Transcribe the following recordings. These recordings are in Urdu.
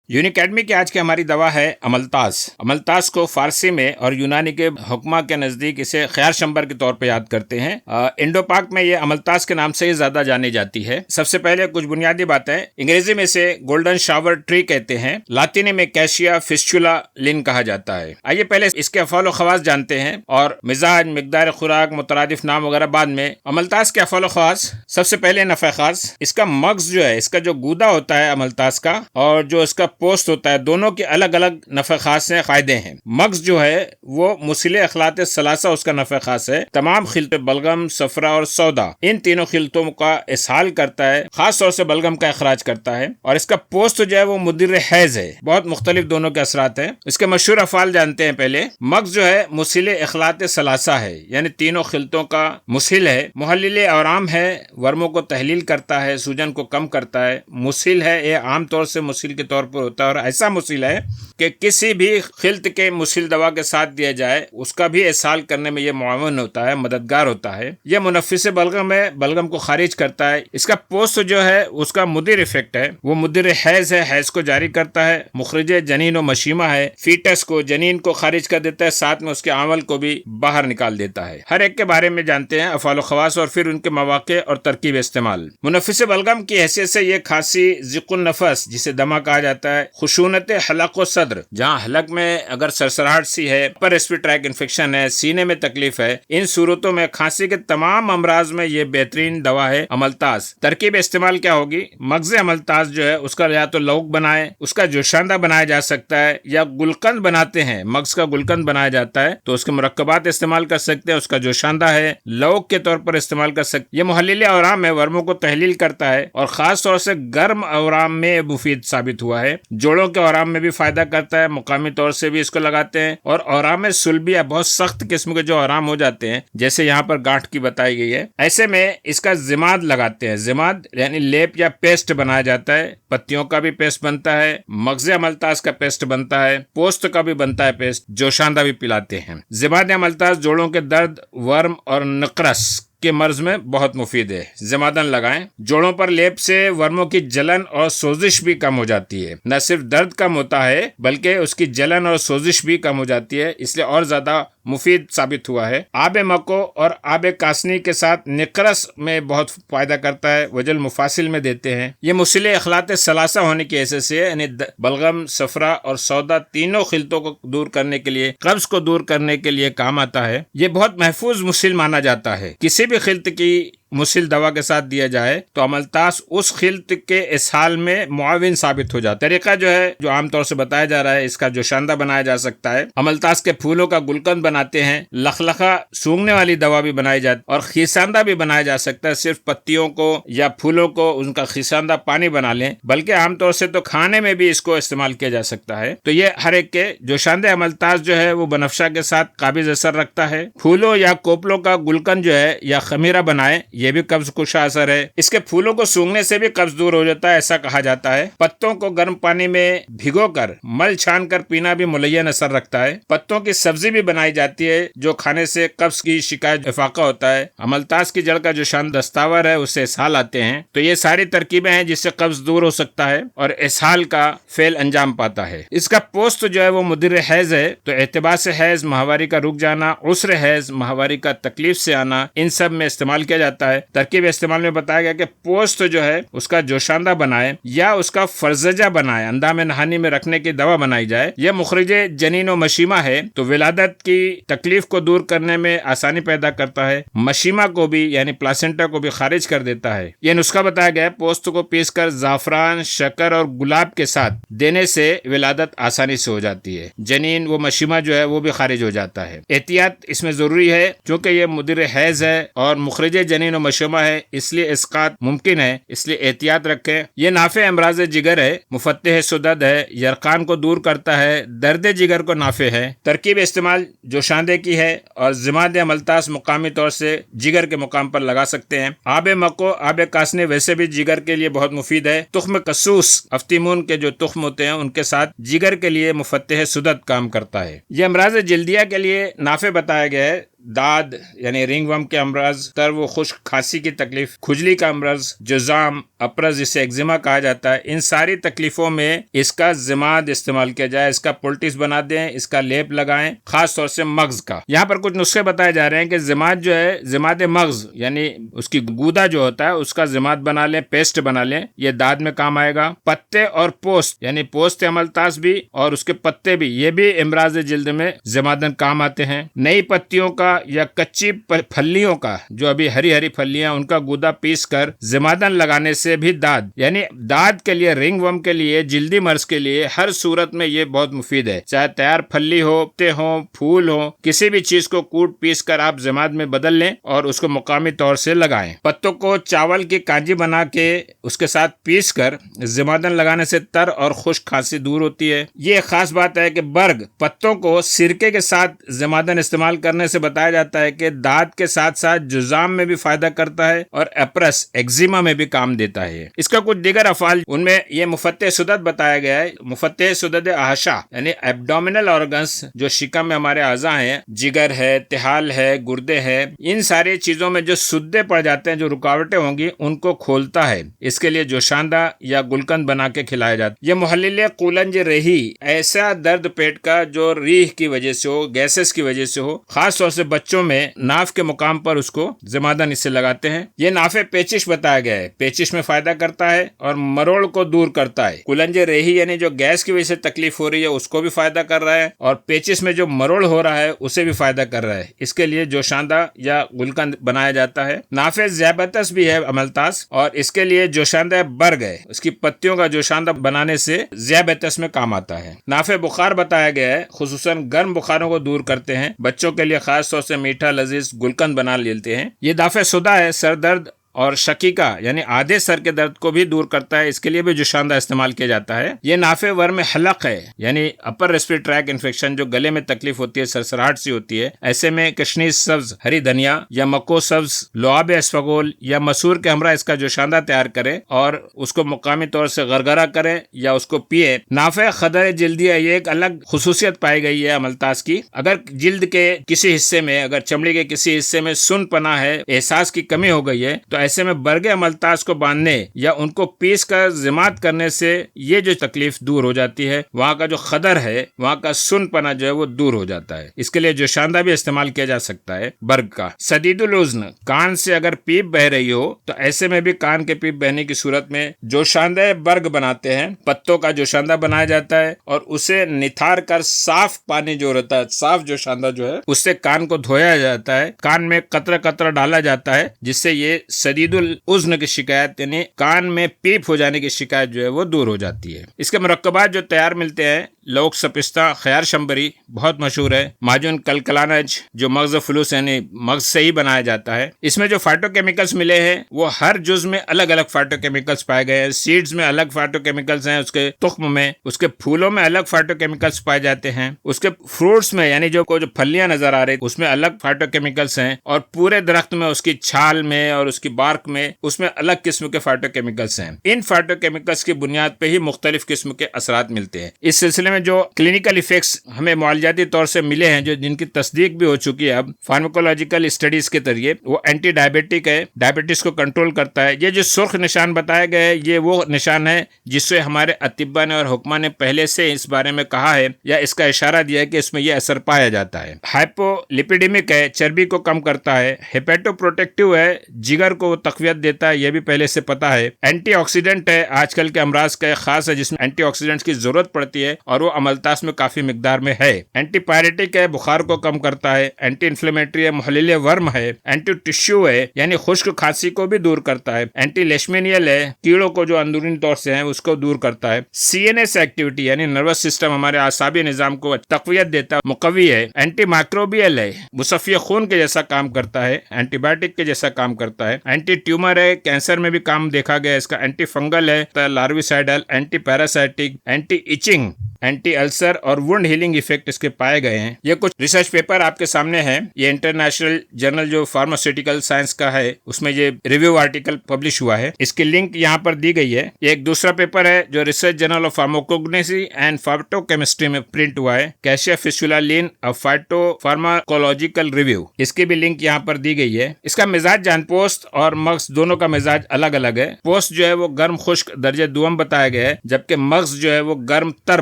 یونیکیڈمی کی آج کی ہماری دوا ہے املتاز۔ املتاز کو فارسی میں اور یونانی کے حکمہ کے نزدیک اسے خیار شمبر کے طور پہ یاد کرتے ہیں۔ انڈو پاک میں یہ املتاز کے نام سے ہی زیادہ جانی جاتی ہے۔ سب سے پہلے کچھ بنیادی باتیں، انگریزی میں اسے گولڈن شاور ٹری کہتے ہیں، لاطینی میں کیشیا فسچولا لن کہا جاتا ہے۔ آئیے پہلے اس کے افعال و خواص جانتے ہیں اور مزاج، مقدار خوراک، مترادف نام وغیرہ بعد میں۔ املتاز کے افعال و خواص، سب سے پہلے نفع خاص، اس کا مغز جو ہے، اس کا جو گودا ہوتا ہے املتاز کا، اور جو اس کا پوسٹ ہوتا ہے، دونوں کے الگ الگ نفع خاص ہیں، فائدے ہیں۔ مغز جو ہے وہ مسل اخلاط ثلاثہ اس کا نفع خاص ہے، تمام خلط بلغم، صفرا اور سودا، ان تینوں خلطوں کا اسہال کرتا ہے، خاص طور سے بلغم کا اخراج کرتا ہے، اور اس کا پوسٹ جو ہے وہ مدر حیض ہے۔ بہت مختلف دونوں کے اثرات ہیں۔ اس کے مشہور افعال جانتے ہیں پہلے۔ مغز جو ہے مسل اخلاط ثلاثہ ہے، یعنی تینوں خلطوں کا مسل ہے، محلل اورام ہے، ورموں کو تحلیل کرتا ہے، سوجن کو کم کرتا ہے۔ مسل ہے، یہ عام طور سے مسل کے طور پر ہوتا ہے، اور ایسا مسل ہے کہ کسی بھی خلط کے مسل دوا کے ساتھ دیا جائے اس کا بھی اسہال کرنے میں یہ معاون ہوتا ہے، مددگار ہوتا ہے۔ یہ منفس بلغم ہے، بلغم کو خارج کرتا ہے۔ اس کا پوسٹ جو ہے اس کا مدر افیکٹ ہے، وہ مدر حیض ہے، حیض کو جاری کرتا ہے، مخرج جنین و مشیمہ ہے، فیٹس کو، جنین کو خارج کر دیتا ہے، ساتھ میں اس کے عمل کو بھی باہر نکال دیتا ہے۔ ہر ایک کے بارے میں جانتے ہیں، افعال و خواص اور پھر ان کے مواقع اور ترکیب استعمال۔ منفس بلغم کی حیثیت سے یہ کھانسی، ضیق النفس جسے دمہ کہا جاتا ہے، خشونت حلق و صدر، جہاں حلق میں اگر سرسراہٹ سی ہے، پر ریسپیریٹری ٹریک انفیکشن ہے، سینے میں تکلیف ہے، ان صورتوں میں کھانسی کے تمام امراض میں یہ بہترین دوا ہے املتاز۔ ترکیب استعمال کیا ہوگی؟ مغز املتاز جو ہے اس کا یا تو لوگ بنائے، اس کا جوشاندہ بنایا جا سکتا ہے، یا گلقند بناتے ہیں، مغز کا گلقند بنایا جاتا ہے تو اس کے مرکبات استعمال کر سکتے ہیں، اس کا جوشاندہ ہے، لوگ کے طور پر استعمال کر سکتے۔ یہ محلل اورام ہے، ورموں کو تحلیل کرتا ہے، اور خاص طور سے گرم اورام میں مفید ثابت ہوا ہے۔ جوڑوں کے اورام میں بھی فائدہ کرتا ہے، مقامی طور سے بھی اس کو لگاتے ہیں، اور اورام سلبیہ، بہت سخت قسم کے جو اورام ہو جاتے ہیں، جیسے یہاں پر گانٹھ کی بتائی گئی ہے، ایسے میں اس کا ضماد لگاتے ہیں۔ ضماد یعنی لیپ یا پیسٹ بنایا جاتا ہے، پتیوں کا بھی پیسٹ بنتا ہے، مغز املتاز کا پیسٹ بنتا ہے، پوست کا بھی بنتا ہے پیسٹ، جوشاندہ بھی پلاتے ہیں۔ ضماد املتاز جوڑوں کے درد، ورم اور نقرس کے مرض میں بہت مفید ہے، ضمادن لگائیں۔ جوڑوں پر لیپ سے ورموں کی جلن اور سوزش بھی کم ہو جاتی ہے، نہ صرف درد کم ہوتا ہے بلکہ اس کی جلن اور سوزش بھی کم ہو جاتی ہے، اس لیے اور زیادہ مفید ثابت ہوا ہے۔ آب مکو اور آب کاسنی کے ساتھ نقرس میں بہت فائدہ کرتا ہے، وجل مفاصل میں دیتے ہیں۔ یہ مسل اخلاط ثلاثہ ہونے کی حیثیت سے، یعنی بلغم، صفرا اور سودا، تینوں خلطوں کو دور کرنے کے لیے، قبض کو دور کرنے کے لیے کام آتا ہے۔ یہ بہت محفوظ مسل مانا جاتا ہے۔ کسی بھی خلط کی مسل دوا کے ساتھ دیا جائے تو املتاز اس خلط کے اسہال میں معاون ثابت ہو جاتا ہے۔ طریقہ جو ہے، جو عام طور سے بتایا جا رہا ہے، اس کا جوشاندہ بنایا جا سکتا ہے، املتاز کے پھولوں کا گلقند بناتے ہیں، لخلخہ سونگنے والی دوا بھی بنائی جاتی ہے، اور خیساندہ بھی بنایا جا سکتا ہے۔ صرف پتیوں کو یا پھولوں کو ان کا خیساندہ پانی بنا لیں، بلکہ عام طور سے تو کھانے میں بھی اس کو استعمال کیا جا سکتا ہے۔ تو یہ ہر ایک کے جوشاندہ املتاز جو ہے وہ بنفشہ کے ساتھ قابض اثر رکھتا ہے۔ پھولوں یا کوپلوں کا گلقند جو ہے یا خمیرہ بنائے، یہ بھی قبض کشا اثر ہے۔ اس کے پھولوں کو سونگنے سے بھی قبض دور ہو جاتا ہے، ایسا کہا جاتا ہے۔ پتوں کو گرم پانی میں بھگو کر مل چھان کر پینا بھی ملین اثر رکھتا ہے۔ پتوں کی سبزی بھی بنائی جاتی ہے، جو کھانے سے قبض کی شکایت افاقہ ہوتا ہے۔ املتاز کی جڑ کا جو شان دستاور ہے اس سے اسہال آتے ہیں۔ تو یہ ساری ترکیبیں ہیں جس سے قبض دور ہو سکتا ہے اور اسہال کا فعل انجام پاتا ہے۔ اس کا پوست جو ہے وہ مدر حیض ہے، تو احتباس حیض، ماہواری کا رک جانا، عسر حیض، ماہواری کا تکلیف سے آنا، ان سب میں استعمال کیا جاتا ہے۔ ترکیب استعمال میں بتایا گیا کہ پوست جو ہے اس کا جوشاندہ بنائے یا اس کا فرزجہ بنائے، اندام نہانی میں رکھنے کی دوا بنائی جائے۔ یہ مخرج جنین و مشیمہ ہے، تو ولادت کی تکلیف کو دور کرنے میں آسانی پیدا کرتا ہے، مشیمہ کو بھی یعنی پلاسنٹا کو بھی خارج کر دیتا ہے۔ یہ نسخہ بتایا گیا ہے، پوست کو پیس کر زعفران، شکر اور گلاب کے ساتھ دینے سے ولادت آسانی سے ہو جاتی ہے، جنین و مشیمہ جو ہے وہ بھی خارج ہو جاتا ہے۔ احتیاط اس میں ضروری ہے، چونکہ یہ مدر حیض ہے اور مخرج جنین و مشیمہ ہے، اس لیے اسقاط ممکن ہے، اس لیے احتیاط رکھیں۔ یہ نافع امراض جگر ہے، مفتح سدد ہے، یرقان کو دور کرتا ہے، درد جگر کو نافع ہے۔ ترکیب استعمال جوشاندے کی ہے، اور ضماد املتاز مقامی طور سے جگر کے مقام پر لگا سکتے ہیں۔ آب مکو، آب کاسنے ویسے بھی جگر کے لیے بہت مفید ہے۔ تخم کسوس، افتیمون کے جو تخم ہوتے ہیں ان کے ساتھ جگر کے لیے مفتح سدد کام کرتا ہے۔ یہ امراض جلدیہ کے لیے نافع بتایا گیا ہے۔ داد یعنی رنگ ورم کے امراض، تر و خشک کھانسی کی تکلیف، کھجلی کا امراض، جزام، اپرز جسے ایگزیما کہا جاتا ہے، ان ساری تکلیفوں میں اس کا ضماد استعمال کیا جائے، اس کا پولٹس بنا دیں، اس کا لیپ لگائیں، خاص طور سے مغز کا۔ یہاں پر کچھ نسخے بتائے جا رہے ہیں کہ ضماد جو ہے، ضماد مغز یعنی اس کی گودا جو ہوتا ہے اس کا ضماد بنا لیں، پیسٹ بنا لیں، یہ داد میں کام آئے گا۔ پتے اور پوست یعنی پوست املتاس بھی اور اس کے پتے بھی، یہ بھی امراض جلد میں ضمادن کام آتے ہیں۔ نئی پتیوں کا یا کچی پھلیوں کا، جو ابھی ہری ہری پھلیاں، ان کا گودا پیس کر ضمادن لگانے سے بھی داد، یعنی داد کے لیے، رنگ ورم کے لیے، جلدی مرض کے لیے ہر صورت میں یہ بہت مفید ہے۔ چاہے تیار پھلی ہو، پتے ہوں، پھول ہوں، کسی بھی چیز کو کوٹ پیس کر آپ ضماد میں بدل لیں اور اس کو مقامی طور سے لگائیں۔ پتوں کو چاول کی کانجی بنا کے اس کے ساتھ پیس کر ضمادن لگانے سے تر اور خشک کھانسی دور ہوتی ہے۔ یہ ایک خاص بات ہے کہ برگ پتوں کو سرکے کے ساتھ ضمادن استعمال کرنے سے بتایا جاتا ہے کہ داد کے ساتھ ساتھ جزام میں بھی فائدہ کرتا ہے اور ایپرس ایگزیما میں بھی کام دیتا ہے۔ اس کا کچھ دیگر افعال، ان میں یہ مفتح سدد بتایا گیا ہے۔ مفتح سدد احشا یعنی ایبڈومینل آرگنس، جو شکم میں ہمارے اعضاء ہیں، جگر ہے، تحال ہے، گردے ہے، ان ساری چیزوں میں جو سدے پڑ جاتے ہیں، جو رکاوٹیں ہوں گی، ان کو کھولتا ہے۔ اس کے لیے جوشاندہ یا گلقند بنا کے کھلایا جاتا ہے۔ یہ محلل قولنج ریحی، ایسا درد پیٹ کا جو ریح کی وجہ سے ہو، گیسز کی وجہ سے ہو، خاص طور سے بچوں میں ناف کے مقام پر اس کو ضمادن اس سے لگاتے ہیں۔ یہ نافع پیچش بتایا گیا ہے، پیچش میں فائدہ کرتا ہے اور مروڑ کو دور کرتا ہے۔ قولنج ریحی یعنی جو گیس کی وجہ سے تکلیف ہو رہی ہے اس کو بھی فائدہ کر رہا ہے، اور پیچش میں جو مروڑ ہو رہا ہے اسے بھی فائدہ کر رہا ہے۔ اس کے لیے جوشاندہ یا گلقند بنایا جاتا ہے۔ نافع ذیابیطس بھی ہے املتاس، اور اس کے لیے جوشاندہ برگ ہے، اس کی پتیوں کا جوشاندہ بنانے سے ذیابیطس میں کام آتا ہے۔ نافع بخار بتایا گیا ہے، خصوصاً گرم بخاروں کو دور کرتے ہیں۔ بچوں کے لیے خاص طور سے میٹھا لذیذ گلقند بنا لیتے ہیں۔ یہ نافع سودا ہے، سر درد اور شقیقہ یعنی آدھے سر کے درد کو بھی دور کرتا ہے، اس کے لیے بھی جوشاندہ استعمال کیا جاتا ہے۔ یہ نافع ورم حلق ہے، یعنی اپر ریسپیریٹری ٹریک انفیکشن، جو گلے میں تکلیف ہوتی ہے، سرسراہٹ سی ہوتی ہے، ایسے میں کشنیز سبز ہری دھنیا یا مکو سبز، لعاب اسفغول یا مسور کے ہمراہ اس کا جوشاندہ تیار کریں اور اس کو مقامی طور سے غرغرہ کریں یا اس کو پیے۔ نافع خدر جلدی ہے، یہ ایک الگ خصوصیت پائی گئی ہے املتاس کی۔ اگر جلد کے کسی حصے میں، اگر چمڑی کے کسی حصے میں سن پنا ہے، احساس کی کمی ہو گئی ہے، تو ایسے میں برگ املتاس کو باندھنے یا ان کو پیس کر ضماد کرنے سے یہ جو تکلیف دور ہو جاتی ہے، وہاں کا جو خدر ہے، وہاں کا سن پنا جو ہے وہ دور ہو جاتا ہے۔ اس کے لیے جوشاندہ بھی استعمال کیا جا سکتا ہے برگ کا۔ سدید الاذن، کان سے اگر پیپ بہ رہی ہو تو ایسے میں بھی کان کے پیپ بہنے کی صورت میں جوشاندہ برگ بناتے ہیں، پتوں کا جوشاندہ بنایا جاتا ہے اور اسے نتھار کر صاف پانی جو رہتا ہے، صاف جوشاندہ جو ہے، اس سے کان کو دھویا جاتا ہے، کان میں قطرہ قطرہ ڈالا جاتا ہے، جس سے یہ سدید الاذن کی شکایت یعنی کان میں پیپ ہو جانے کی شکایت جو ہے وہ دور ہو جاتی ہے۔ اس کے مرکبات جو تیار ملتے ہیں، لوک سپستہ، خیار شمبری بہت مشہور ہے، ماجون کلکلانج جو مغز فلوس یعنی مغز سے ہی بنایا جاتا ہے۔ اس میں جو فائٹو کیمیکلز ملے ہیں وہ ہر جز میں الگ الگ فائٹو کیمیکلز پائے گئے ہیں۔ سیڈز میں الگ فائٹو کیمیکلز ہیں، اس کے تخم میں، اس کے پھولوں میں الگ فائٹو کیمیکلز پائے جاتے ہیں، اس کے فروٹس میں یعنی جو پھلیاں نظر آ رہی اس میں الگ فائٹو کیمیکلز ہیں، اور پورے درخت میں، اس کی چھال میں اور اس کی بارک میں، اس میں الگ قسم کے فائٹو کیمیکلز ہیں۔ ان فائٹو کیمیکلز کی بنیاد پہ ہی مختلف قسم کے اثرات ملتے ہیں۔ اس سلسلے میں جو کلینکل ایفیکٹس ہمیں معالجاتی طور سے ملے ہیں، جو جن کی تصدیق بھی ہو چکی ہے اب فارماکولوجیکل اسٹڈیز کے ذریعے، وہ اینٹی ڈائبیٹک ہے، ڈائبٹیز کو کنٹرول کرتا ہے۔ یہ جو سرخ نشان بتایا گیا ہے، یہ وہ نشان ہے جس سے ہمارے اطباء نے اور حکماء نے پہلے سے اس بارے میں کہا ہے یا اس کا اشارہ دیا ہے کہ اس میں یہ اثر پایا جاتا ہے۔ ہائپو لپیڈیمک ہے، چربی کو کم کرتا ہے۔ ہیپیٹو پروٹیکٹیو ہے، جگر کو تقویت دیتا ہے، یہ بھی پہلے سے پتا ہے۔ اینٹی آکسیڈنٹ ہے، آج کل کے امراض کا ایک خاص ہے جس میں اینٹی آکسیڈنٹس کی ضرورت پڑتی ہے اور وہ املتاس میں کافی مقدار میں ہے۔ اینٹی پائریٹک ہے، بخار کو کم کرتا ہے۔ اینٹی انفلیمیٹری ہے، محلل ورم ہے۔ اینٹی ٹشو ہے، یعنی خشک کھانسی کو بھی دور کرتا ہے۔ اینٹی لیشمینیل ہے، کیڑوں کو جو اندرونی طور سے ہیں اس کو دور کرتا ہے۔ سی این ایس ایکٹیویٹی یعنی نروس سسٹم، ہمارے اعصابی نظام کو تقویت دیتا ہے، مقوی ہے۔ اینٹی مائکروبیل ہے، مصفی خون کے جیسا کام کرتا ہے، اینٹی بائیوٹک کے جیسا کام کرتا ہے۔ اینٹی ٹیومر ہے، کینسر میں بھی کام دیکھا گیا اس کا۔ اینٹی فنگل ہے، larvicidal, anti parasitic, anti itching, anti ulcer اور وونڈ ہیلنگ ایفیکٹ اس کے پائے گئے ہیں. یہ کچھ ریسرچ پیپر آپ کے سامنے ہیں. یہ انٹرنیشنل جرنل جو فارماسیوٹیکل سائنس کا ہے اس میں یہ ریویو آرٹیکل پبلش ہوا ہے. اس کی لنک یہاں پر دی گئی ہے. یہ ایک دوسرا پیپر ہے جو ریسرچ جرنل آف فارماکوگنوسی اینڈ فارماکوکیمسٹری میں پرنٹ ہوا ہے. کیشیا فسچولا لین فائٹو فارماکولوجیکل ریویو. اس کی بھی لنک یہاں پر دی گئی ہے. اس کا مزاج جان پوست اور مغز دونوں کا مزاج الگ الگ ہے. پوست جو ہے وہ گرم خشک درجہ دوم بتایا گیا ہے جبکہ مغز جو ہے وہ گرم تر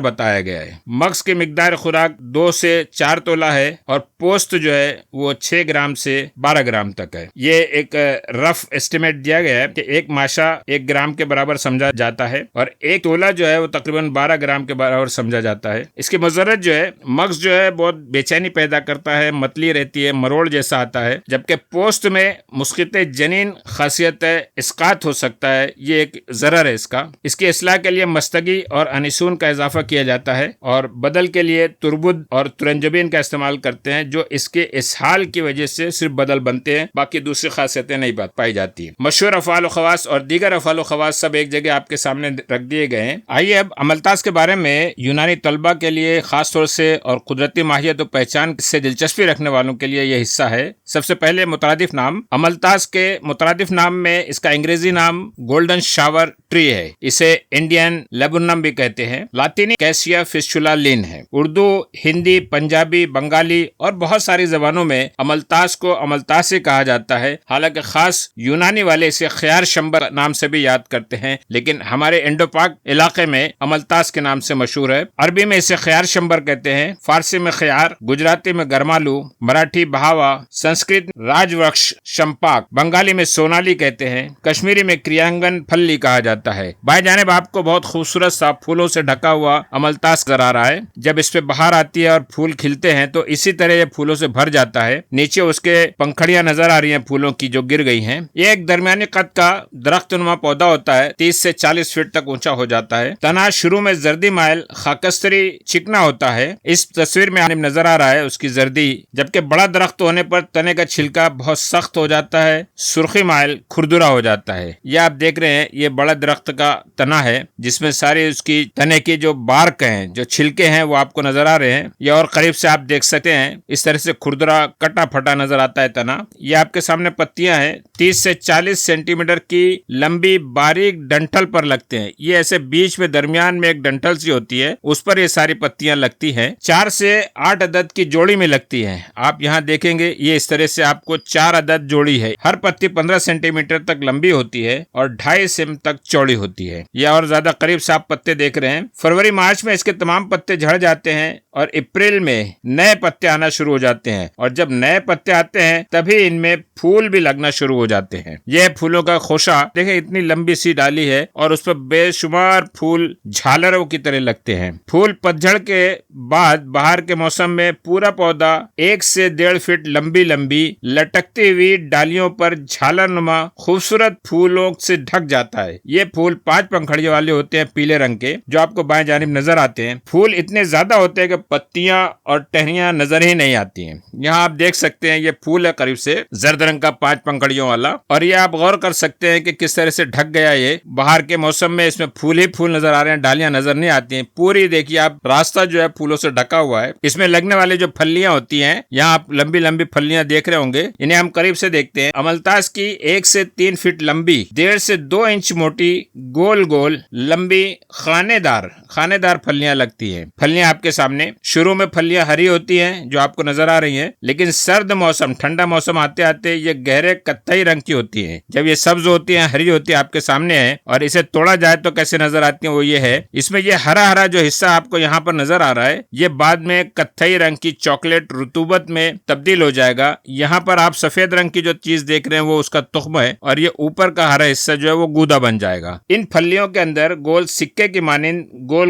بتایا گیا ہے. مغز کی مقدار خوراک 2 سے 4 تولہ ہے اور پوست جو ہے وہ 6 گرام سے 12 گرام تک ہے. یہ ایک رف اسٹیمیٹ دیا گیا ہے کہ ایک ماشا 1 گرام کے برابر سمجھا جاتا ہے اور ایک تولہ جو ہے وہ تقریباً 12 گرام کے برابر سمجھا جاتا ہے. اس کی مضرت جو ہے مغز جو ہے بہت بے چینی پیدا کرتا ہے, متلی رہتی ہے, مروڑ جیسا آتا ہے, جبکہ پوست میں مسقط جنین خاصیت ہے, اسقاط ہو سکتا ہے. یہ ایک ضرر ہے اس کا. اس کی اصلاح کے لیے مستگی اور انیسون کا اضافہ کیا جاتا ہے اور بدل کے لیے تربد اور ترنجبین کا استعمال کرتے ہیں جو اس کے اسہال کی وجہ سے صرف بدل بنتے ہیں, باقی دوسری خاصیتیں نہیں پائی جاتی ہیں. مشہور افعال و خواص اور دیگر افعال و خواص سب ایک جگہ آپ کے سامنے رکھ دیے گئے ہیں. آئیے اب املتاس کے بارے میں یونانی طلبہ کے لیے خاص طور سے اور قدرتی ماہیت و پہچان سے دلچسپی رکھنے والوں کے لیے یہ حصہ ہے. سب سے پہلے مترادف نام. املتاس کے مترادف نام میں اس کا انگریزی نام گولڈن شاور ٹری ہے. اسے انڈین لیبونم بھی کہتے ہیں. لاطینی کیسیا فسچولا لین ہے. اردو, ہندی, پنجابی, بنگالی اور بہت ساری زبانوں میں املتاس کو املتاسی کہا جاتا ہے. حالانکہ خاص یونانی والے اسے خیار شمبر نام سے بھی یاد کرتے ہیں, لیکن ہمارے انڈو پاک علاقے میں املتاس کے نام سے مشہور ہے. عربی میں اسے خیار شمبر کہتے ہیں, فارسی میں خیار, گجراتی میں گرمالو, مراٹھی بہاوا, سنسکرت راج وکش شمپاک, بنگالی میں سونالی کہتے ہیں, کشمیری میں کریانگن پھلی کہا جاتا ہے. بائیں جانب آپ کو بہت خوبصورت سا پھولوں سے ڈھکا ہوا املتاس نظر آ رہا ہے. جب اس پہ بہار آتی ہے اور پھول کھلتے ہیں تو اسی طرح یہ پھولوں سے بھر جاتا ہے. نیچے اس کے پنکھڑیاں نظر آ رہی ہیں پھولوں کی جو گر گئی ہیں. یہ ایک درمیانی قد کا درخت نما پودا ہوتا ہے, 30 سے 40 فٹ تک اونچا ہو جاتا ہے. تنا شروع میں زردی مائل خاکستری چکنا ہوتا ہے. اس تصویر میں نظر آ رہا ہے اس کی زردی, جبکہ بڑا درخت ہونے پر تنے کا چھلکا بہت سخت ہو جاتا ہے, سرخی مائل کھردرا ہو جاتا ہے. یہ آپ دیکھ رہے ہیں یہ بڑا درخت کا تنا ہے جس میں ساری اس کی تنے کی جو بارک ہیں, جو چھلکے ہیں وہ آپ کو نظر آ رہے ہیں. یہ اور قریب سے آپ دیکھ سکتے ہیں اس طرح سے کھردرا کٹا پھٹا نظر آتا ہے تنا. یہ آپ کے سامنے پتیاں ہیں, 30 سے 40 سینٹی میٹر کی لمبی باریک ڈنٹل پر لگتے ہیں. یہ ایسے بیچ میں درمیان میں ایک ڈنٹل سی ہوتی ہے, اس پر یہ ساری پتیاں لگتی ہیں. 4 سے 8 عدد کی جوڑی میں لگتی ہیں. آپ یہاں دیکھیں گے یہ اس طرح سے آپ کو 4 عدد جوڑی ہے. ہر پتی 15 سینٹی میٹر تک لمبی ہوتی ہے اور 2.5 سم تک چوڑی ہوتی ہے. یہ اور زیادہ قریب سے آپ پتے دیکھ رہے ہیں. فروری مارچ میں اس کے تمام پتے جھڑ جاتے ہیں اور اپریل میں نئے پتے آنا شروع ہو جاتے ہیں, اور جب نئے پتے آتے ہیں تبھی ان میں پھول بھی لگنا شروع ہو جاتے ہیں. یہ پھولوں کا خوشہ دیکھیں, اتنی لمبی سی ڈالی ہے اور اس پر بے شمار پھول جھالروں کی طرح لگتے ہیں. پھول پتجھڑ کے بعد بہار کے موسم میں پورا پودا 1 سے 1.5 فٹ لمبی لٹکتی ہوئی ڈالیوں پر جھالر نما خوبصورت پھولوں سے ڈھک جاتا ہے. یہ پھول 5 پنکھڑیوں والے ہوتے ہیں, پیلے رنگ کے, جو آپ کو بائیں جانب نظر آتے ہیں. پھول اتنے زیادہ ہوتے ہیں کہ پتیاں اور ٹہنیاں نظر ہی نہیں آتی ہیں. یہاں آپ دیکھ سکتے ہیں یہ پھول ہے قریب سے زرد رنگ کا 5 پنکھڑیوں والا, اور یہ آپ غور کر سکتے ہیں کہ کس طرح سے ڈھک گیا. یہ بہار کے موسم میں اس میں پھول ہی پھول نظر آ رہے ہیں, ڈالیاں نظر نہیں آتی ہیں. پوری دیکھیے آپ راستہ جو ہے پھولوں سے ڈھکا ہوا ہے. اس میں لگنے والے جو پھلیاں ہوتی ہیں, یہاں آپ لمبی لمبی پھلیاں دیکھ رہے ہوں گے, انہیں ہم قریب سے دیکھتے ہیں. املتاس کی 1 سے 3 فٹ لمبی, 1.5 سے 2 انچ موٹی, گول گول لمبی خانے دار پھلیاں لگتی ہیں. پھلیاں آپ کے سامنے, شروع میں پھلیاں ہری ہوتی ہیں جو آپ کو نظر آ رہی ہیں, لیکن سرد موسم ٹھنڈا موسم آتے آتے یہ گہرے کتھئی رنگ کی ہوتی ہیں. جب یہ سبز ہوتی ہیں, ہری ہوتی ہیں, آپ کے سامنے ہے, اور اسے توڑا جائے تو کیسے نظر آتی ہیں وہ یہ ہے, اس میں یہ ہرا جو حصہ آپ کو یہاں پر نظر آ رہا ہے یہ بعد میں کتھئی رنگ کی چاکلیٹ رطوبت میں تبدیل ہو جائے گا. یہاں پر آپ سفید رنگ کی جو چیز دیکھ رہے ہیں وہ اس کا تخم ہے, اور یہ اوپر کا ہرا حصہ جو ہے وہ گودا بن جائے گا. ان پھلیوں کے اندر گول سکے کی مانند گول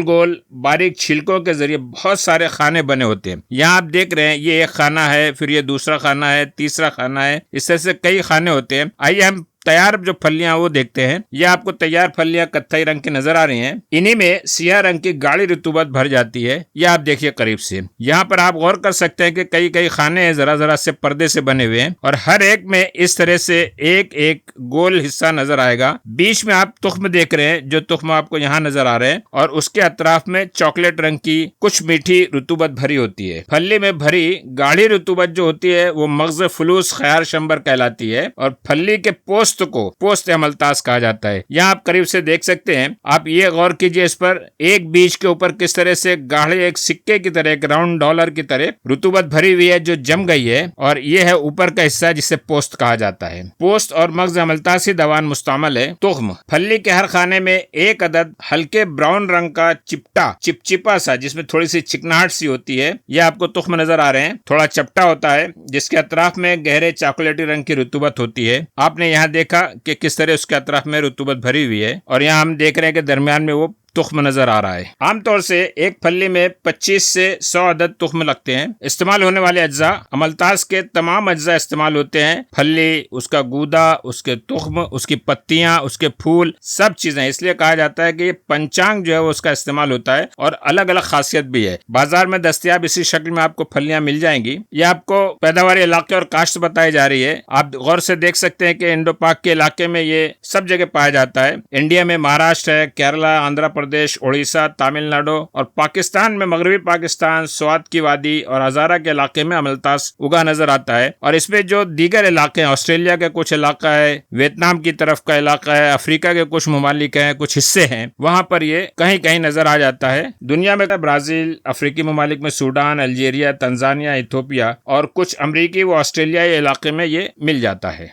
باریک چھلکوں کے ذریعے بہت سارے خانے بنے ہوتے ہیں. یہاں آپ دیکھ رہے ہیں یہ ایک خانہ ہے, پھر یہ دوسرا خانہ ہے, تیسرا خانہ ہے, اس طرح سے کئی خانے ہوتے ہیں. آئیے ہم تیار جو پھلیاں وہ دیکھتے ہیں، یہ آپ کو تیار پھلیاں کتھائی رنگ کی نظر آ رہی ہیں، انہی میں سیاہ رنگ کی گاڑی رطوبت بھر جاتی ہے۔ یہ آپ دیکھیے قریب سے، یہاں پر آپ غور کر سکتے ہیں کہ کئی کئی خانے ہیں، ذرا ذرا سے پردے سے بنے ہوئے ہیں، اور ہر ایک میں اس طرح سے ایک ایک گول حصہ نظر آئے گا۔ بیچ میں آپ تخم دیکھ رہے ہیں، جو تخم آپ کو یہاں نظر آ رہے ہیں، اور اس کے اطراف میں چاکلیٹ رنگ کی کچھ میٹھی رطوبت بھری ہوتی ہے۔ پھلی میں بھری گاڑی رطوبت جو ہوتی ہے وہ مغز فلوس خیار شمبر کہلاتی ہے، اور پھلی کے پوست کو پوست املتاس کہا جاتا ہے۔ یہاں آپ قریب سے دیکھ سکتے ہیں، آپ یہ غور کیجئے اس پر، ایک بیج کے اوپر کس طرح سے گاڑھے ایک سکے کی طرح، ایک راؤنڈ ڈالر کی طرح رطوبت بھری ہوئی ہے جو جم گئی ہے، اور یہ ہے اوپر کا حصہ جسے پوست کہا جاتا ہے۔ پوست اور مغز املتاسی دوان مستعمل ہے۔ تخم، پھلی کے ہر خانے میں ایک عدد ہلکے براؤن رنگ کا چپچپا سا، جس میں تھوڑی سی چکناہٹ سی ہوتی ہے، یہ آپ کو تخم نظر آ رہے ہیں، تھوڑا چپٹا ہوتا ہے، جس کے اطراف میں گہرے چاکلیٹی رنگ کی رطوبت ہوتی ہے۔ آپ نے یہاں دیکھا کہ کس طرح اس کے اطراف میں رطوبت بھری ہوئی ہے، اور یہاں ہم دیکھ رہے ہیں کہ درمیان میں وہ تخم نظر آ رہا ہے۔ عام طور سے ایک پھلی میں 25 سے 100 عدد تخم لگتے ہیں۔ استعمال ہونے والے اجزاء، املتاس کے تمام اجزاء استعمال ہوتے ہیں، پھلی، اس کا گودا، اس کے تخم، اس کی پتیاں، اس کے پھول، سب چیزیں۔ اس لیے کہا جاتا ہے کہ یہ پنچانگ جو ہے وہ اس کا استعمال ہوتا ہے، اور الگ الگ خاصیت بھی ہے۔ بازار میں دستیاب اسی شکل میں آپ کو پھلیاں مل جائیں گی۔ یہ آپ کو پیداواری علاقے اور کاشت بتائی جا رہی ہے۔ آپ غور سے دیکھ سکتے ہیں کہ انڈو پاک کے علاقے میں یہ سب جگہ پایا جاتا ہے۔ انڈیا میں مہاراشٹر ہے، کیرلا، آندھرا پردیش، اڑیسہ، تامل ناڈو، اور پاکستان میں مغربی پاکستان، سوات کی وادی اور ہزارہ کے علاقے میں املتاس اگا نظر آتا ہے۔ اور اس میں جو دیگر علاقے ہیں، آسٹریلیا کے کچھ علاقہ ہے، ویتنام کی طرف کا علاقہ ہے، افریقہ کے کچھ ممالک ہیں، کچھ حصے ہیں، وہاں پر یہ کہیں کہیں نظر آ جاتا ہے۔ دنیا میں برازیل، افریقی ممالک میں سوڈان، الجیریا، تنزانیہ، ایتھوپیا، اور کچھ امریکی و آسٹریلیائی علاقے میں یہ مل جاتا ہے۔